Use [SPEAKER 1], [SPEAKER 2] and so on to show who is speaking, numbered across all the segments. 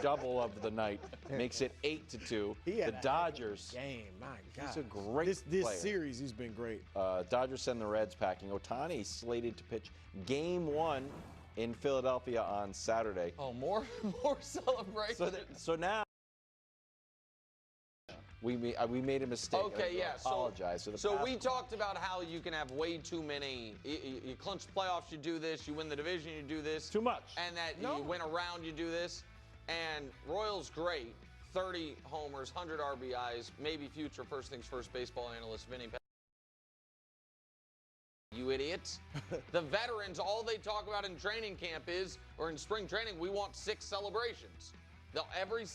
[SPEAKER 1] double of the night, makes it 8-2. The Dodgers.
[SPEAKER 2] Game, my God.
[SPEAKER 1] He's a great
[SPEAKER 2] this
[SPEAKER 1] player.
[SPEAKER 2] series, he's been great.
[SPEAKER 1] Dodgers send the Reds packing. Ohtani slated to pitch Game 1 in Philadelphia on Saturday.
[SPEAKER 3] Oh, more celebration.
[SPEAKER 1] So now we made a mistake.
[SPEAKER 3] Okay, yeah.
[SPEAKER 1] Apologize.
[SPEAKER 3] So we talked about how you can have way too many. You clinch the playoffs, you do this. You win the division, you do this.
[SPEAKER 1] Too much.
[SPEAKER 3] And that you win a round, you do this. And Royals, great. 30 homers, 100 RBIs, maybe future first things first baseball analyst Vinny. You idiots. The veterans, all they talk about in training camp or in spring training, we want 6 celebrations.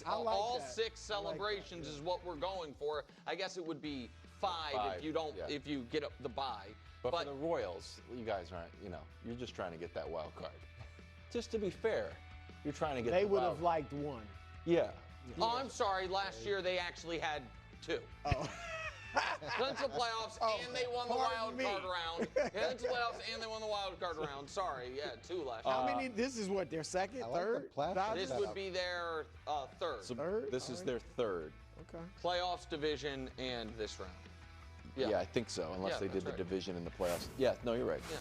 [SPEAKER 3] All 6 celebrations is what we're going for. I guess it would be 5 if you get up the bye.
[SPEAKER 1] But for the Royals, you guys aren't, you're just trying to get that wild card. Just to be fair, you're trying to get
[SPEAKER 2] They would have liked 1.
[SPEAKER 1] Yeah.
[SPEAKER 3] Oh, I'm sorry. Last year they actually had 2.
[SPEAKER 2] Oh.
[SPEAKER 3] Clinched the playoffs and they won the wild card round. Clinched the playoffs and they won the wild card round. Sorry, 2 last year.
[SPEAKER 2] How many? This is what, their second, third?
[SPEAKER 3] This would be their third.
[SPEAKER 1] So this is their third.
[SPEAKER 2] Okay.
[SPEAKER 3] Playoffs, division, and this round.
[SPEAKER 1] Yeah, I think so, unless they did the division in the playoffs. Yeah, no, you're right.
[SPEAKER 3] Yeah.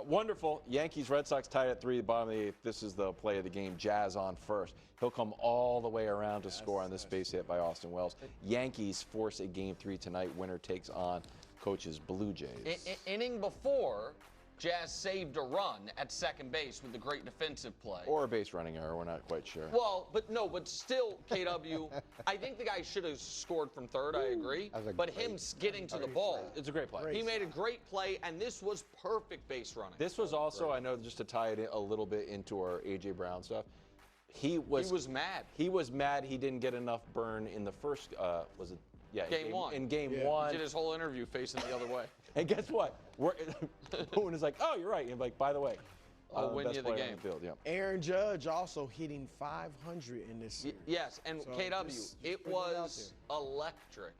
[SPEAKER 1] Wonderful. Yankees-Red Sox tied at 3, bottom of the 8th. This is the play of the game. Jazz on first. He'll come all the way around to score on this base hit by Austin Wells. Yankees force a Game 3 tonight. Winner takes on Coach's Blue Jays.
[SPEAKER 3] Inning before, Jazz saved a run at second base with the great defensive play.
[SPEAKER 1] Or a base running error. We're not quite sure.
[SPEAKER 3] Well, but still, KW, I think the guy should have scored from third. I agree. But him getting to the ball.
[SPEAKER 1] It's a great play.
[SPEAKER 3] He made a great play, and this was perfect base running.
[SPEAKER 1] This was also, I know, just to tie it in a little bit into our A.J. Brown stuff, he was mad. He was mad he didn't get enough burn in the first,
[SPEAKER 3] Game 1.
[SPEAKER 1] In Game 1.
[SPEAKER 3] He did his whole interview facing the other way.
[SPEAKER 1] And guess what? Boone is like, oh, you're right. And like, by the way,
[SPEAKER 3] I'll win you the game.
[SPEAKER 1] On the field, yeah.
[SPEAKER 2] Aaron Judge also hitting 500 in this series.
[SPEAKER 3] Yes, and so KW, it was electric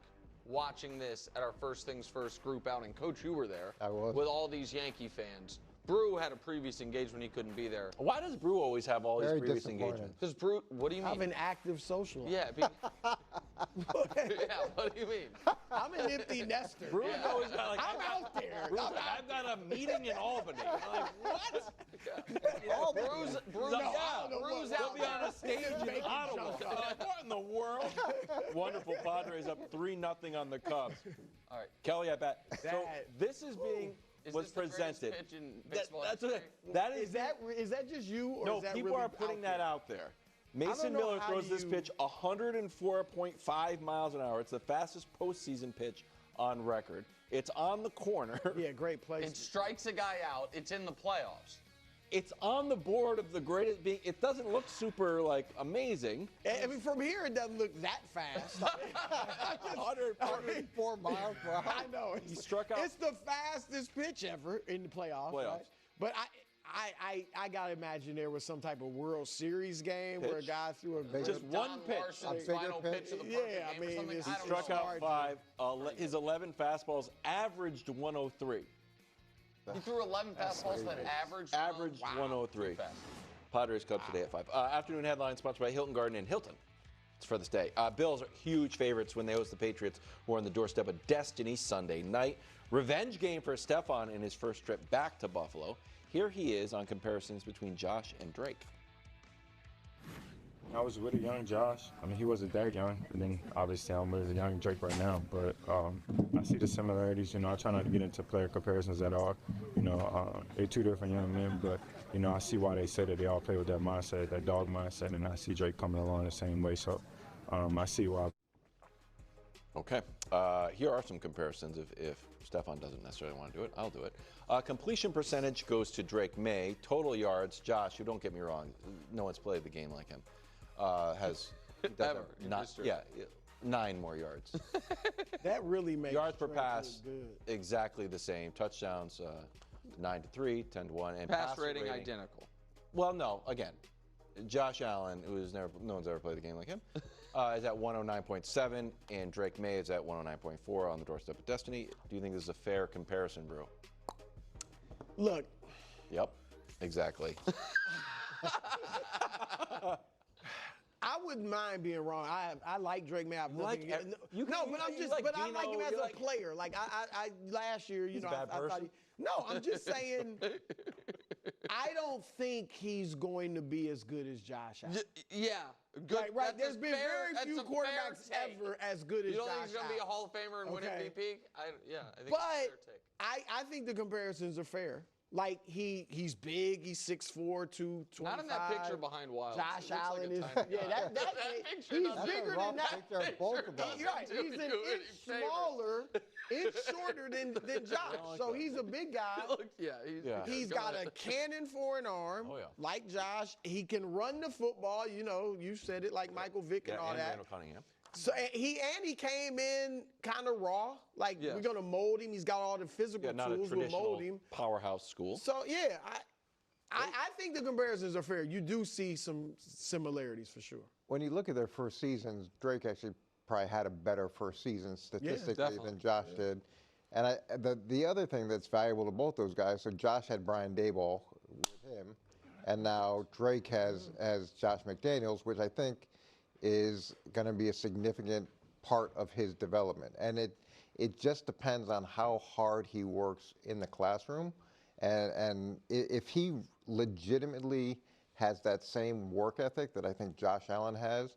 [SPEAKER 3] watching this at our First Things First group outing. Coach, you were there.
[SPEAKER 4] I was.
[SPEAKER 3] With all these Yankee fans. Brew had a previous engagement. He couldn't be there.
[SPEAKER 1] Why does Brew always have all these previous engagements?
[SPEAKER 3] Because Brew, what do you mean?
[SPEAKER 2] I have an active social life.
[SPEAKER 3] Yeah. Yeah, what do you mean?
[SPEAKER 2] I'm an empty nester.
[SPEAKER 1] Brew's always got like,
[SPEAKER 2] I'm out there.
[SPEAKER 1] Brew's like, I've got a meeting in Albany. I'm like, what?
[SPEAKER 3] Brew's out
[SPEAKER 1] He'll be on a stage in Ottawa. Like, what in the world? Wonderful. Padres up 3-0 on the Cubs.
[SPEAKER 3] All right.
[SPEAKER 1] Kelly, I bet. So this is being... was presented.
[SPEAKER 2] Is that just you, or
[SPEAKER 1] no?
[SPEAKER 2] is that
[SPEAKER 1] People
[SPEAKER 2] really
[SPEAKER 1] are putting that out there. Mason Miller throws this pitch 104.5 miles an hour. It's the fastest postseason pitch on record. It's on the corner.
[SPEAKER 2] Yeah, great place.
[SPEAKER 3] It strikes a guy out. It's in the playoffs.
[SPEAKER 1] It's on the board of the greatest being. It doesn't look super amazing.
[SPEAKER 2] I mean, from here it doesn't look that fast.
[SPEAKER 4] 104 miles per hour.
[SPEAKER 2] I know.
[SPEAKER 1] He struck out.
[SPEAKER 2] It's the fastest pitch ever in the playoffs. Right? But I gotta imagine there was some type of World Series game where a guy threw a
[SPEAKER 1] just one pitch.
[SPEAKER 3] Final pitch of the
[SPEAKER 2] yeah, I mean,
[SPEAKER 1] he struck out 5. His 11 fastballs averaged 103.
[SPEAKER 3] He threw 11 fastballs that averaged
[SPEAKER 1] 103. Padres Cubs today at 5. Afternoon headline sponsored by Hilton Garden in Hilton. It's for this day. Bills are huge favorites when they host the Patriots, who are on the doorstep of destiny Sunday night. Revenge game for Stefan in his first trip back to Buffalo. Here he is on comparisons between Josh and Drake.
[SPEAKER 5] I was with a young Josh. I mean, he wasn't that young. And then obviously I'm with a young Drake right now. But I see the similarities. I try not to get into player comparisons at all. They're two different young men. But, I see why they say that they all play with that mindset, that dog mindset. And I see Drake coming along the same way. So I see why.
[SPEAKER 1] Okay. Here are some comparisons. If Stefan doesn't necessarily want to do it, I'll do it. Completion percentage goes to Drake May. Total yards, Josh, who, don't get me wrong, no one's played the game like him. Has
[SPEAKER 3] ever.
[SPEAKER 1] 9 more yards.
[SPEAKER 2] That really makes
[SPEAKER 1] yards per
[SPEAKER 2] Drake
[SPEAKER 1] pass
[SPEAKER 2] look good.
[SPEAKER 1] exactly the same. Touchdowns 9-3, 10-1, and
[SPEAKER 3] pass rating identical.
[SPEAKER 1] Well, no. Again, Josh Allen, no one's ever played the game like him, is at 109.7, and Drake May is at 109.4 on the doorstep of destiny. Do you think this is a fair comparison, Brew?
[SPEAKER 2] Look.
[SPEAKER 1] Yep. Exactly.
[SPEAKER 2] wouldn't mind being wrong. I like Drake May. I like but I like him as a player. Like I last year, you know, I thought I'm just saying. I don't think he's going to be as good as Josh Allen.
[SPEAKER 3] Yeah, good.
[SPEAKER 2] Right. There's been very few quarterbacks ever as good as Josh Allen.
[SPEAKER 3] You don't think he's going to be a Hall of Famer and win MVP? I think it's a fair take.
[SPEAKER 2] I think the comparisons are fair. Like he's big, he's 6'4", 225.
[SPEAKER 3] Not in that picture behind Wild.
[SPEAKER 2] Josh Allen is that he's bigger than that.
[SPEAKER 4] Both of them.
[SPEAKER 2] Right, he's an inch smaller, inch shorter than Josh. So he's a big guy. He's got a cannon for an arm, like Josh. He can run the football. You know, you said it, like Michael Vick and all that.
[SPEAKER 1] Randall Cunningham.
[SPEAKER 2] So he came in kind of raw. Like we're gonna mold him. He's got all the physical tools. We'll mold him.
[SPEAKER 1] Powerhouse school.
[SPEAKER 2] So I think the comparisons are fair. You do see some similarities for sure.
[SPEAKER 4] When you look at their first seasons, Drake actually probably had a better first season statistically than Josh did. And the other thing that's valuable to both those guys, so Josh had Brian Daboll with him, and now Drake has Josh McDaniels, which I think is going to be a significant part of his development. And it just depends on how hard he works in the classroom. And if he legitimately has that same work ethic that I think Josh Allen has,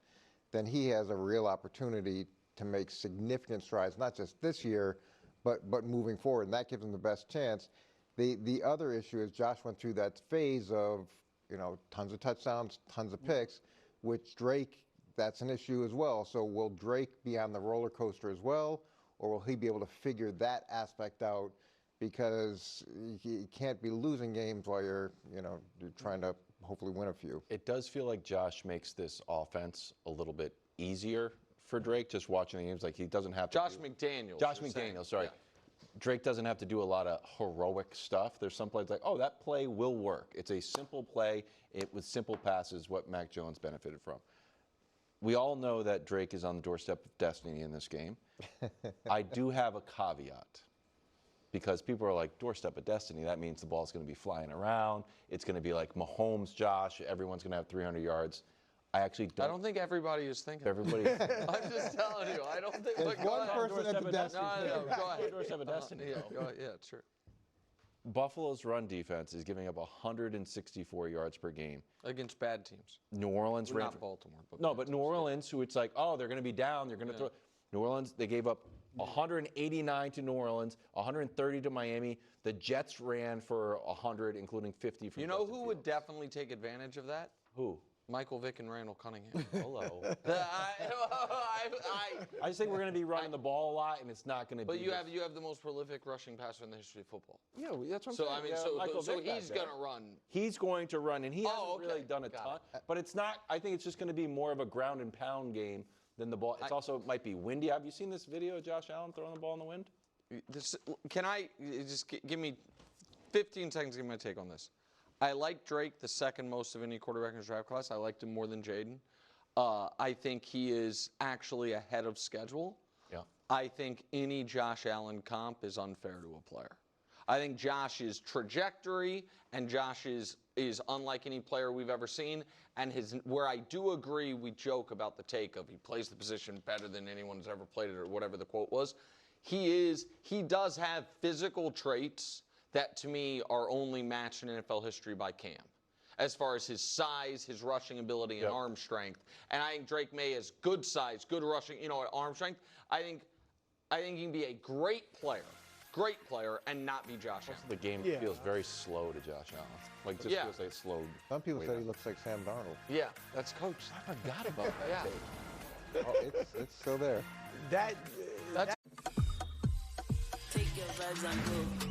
[SPEAKER 4] then he has a real opportunity to make significant strides, not just this year, but moving forward. And that gives him the best chance. The other issue is Josh went through that phase of, tons of touchdowns, tons of picks, which Drake, that's an issue as well. So will Drake be on the roller coaster as well, or will he be able to figure that aspect out? Because he can't be losing games while you're trying to hopefully win a few.
[SPEAKER 1] It does feel like Josh makes this offense a little bit easier for Drake, just watching the games. Like he doesn't have to.
[SPEAKER 3] Josh McDaniels,
[SPEAKER 1] sorry. Yeah. Drake doesn't have to do a lot of heroic stuff. There's some plays like, oh, that play will work. It's a simple play with simple passes, what Mac Jones benefited from. We all know that Drake is on the doorstep of destiny in this game. I do have a caveat, because people are like, doorstep of destiny, that means the ball's going to be flying around. It's going to be like Mahomes, Josh, everyone's going to have 300 yards. I don't think everybody is thinking. I'm just telling you. I don't think.
[SPEAKER 4] There's one person at the destiny.
[SPEAKER 3] No, go ahead. Doorstep of destiny. Go ahead. Yeah, sure.
[SPEAKER 1] Buffalo's run defense is giving up 164 yards per game
[SPEAKER 3] against bad teams.
[SPEAKER 1] New Orleans ran
[SPEAKER 3] not Baltimore,
[SPEAKER 1] but New Orleans, who it's like, oh, they're going to be down, they're going to throw. New Orleans, they gave up 189 to New Orleans, 130 to Miami. The Jets ran for 100, including 50 from.
[SPEAKER 3] You know who would definitely take advantage of that?
[SPEAKER 1] Who?
[SPEAKER 3] Michael Vick and Randall Cunningham.
[SPEAKER 1] Hello. I just think we're going to be running the ball a lot, and it's not going to be.
[SPEAKER 3] But you have the most prolific rushing passer in the history of football.
[SPEAKER 1] Yeah, that's what I'm saying.
[SPEAKER 3] So he's going to run.
[SPEAKER 1] He's going to run, and he hasn't really done a ton. But it's not. I think it's just going to be more of a ground and pound game than the ball. It's also might be windy. Have you seen this video of Josh Allen throwing the ball in the wind?
[SPEAKER 3] Can I just give me 15 seconds to give my take on this? I like Drake the second most of any quarterback in the draft class. I liked him more than Jaden. I think he is actually ahead of schedule.
[SPEAKER 1] Yeah.
[SPEAKER 3] I think any Josh Allen comp is unfair to a player. I think Josh's trajectory and Josh is unlike any player we've ever seen. And where I do agree, we joke about the take of he plays the position better than anyone's ever played it, or whatever the quote was. He does have physical traits that to me are only matched in NFL history by Cam, as far as his size, his rushing ability, and arm strength. And I think Drake May has good size, good rushing, arm strength. I think he can be a great player, and not be Josh Allen.
[SPEAKER 1] The game feels very slow to Josh Allen. Like just feels like it's slowed.
[SPEAKER 4] Some people say he looks like Sam Darnold.
[SPEAKER 3] Yeah, that's coach.
[SPEAKER 1] I forgot about that.
[SPEAKER 4] Yeah. It's still there.
[SPEAKER 2] That's
[SPEAKER 6] Take your vibes and go.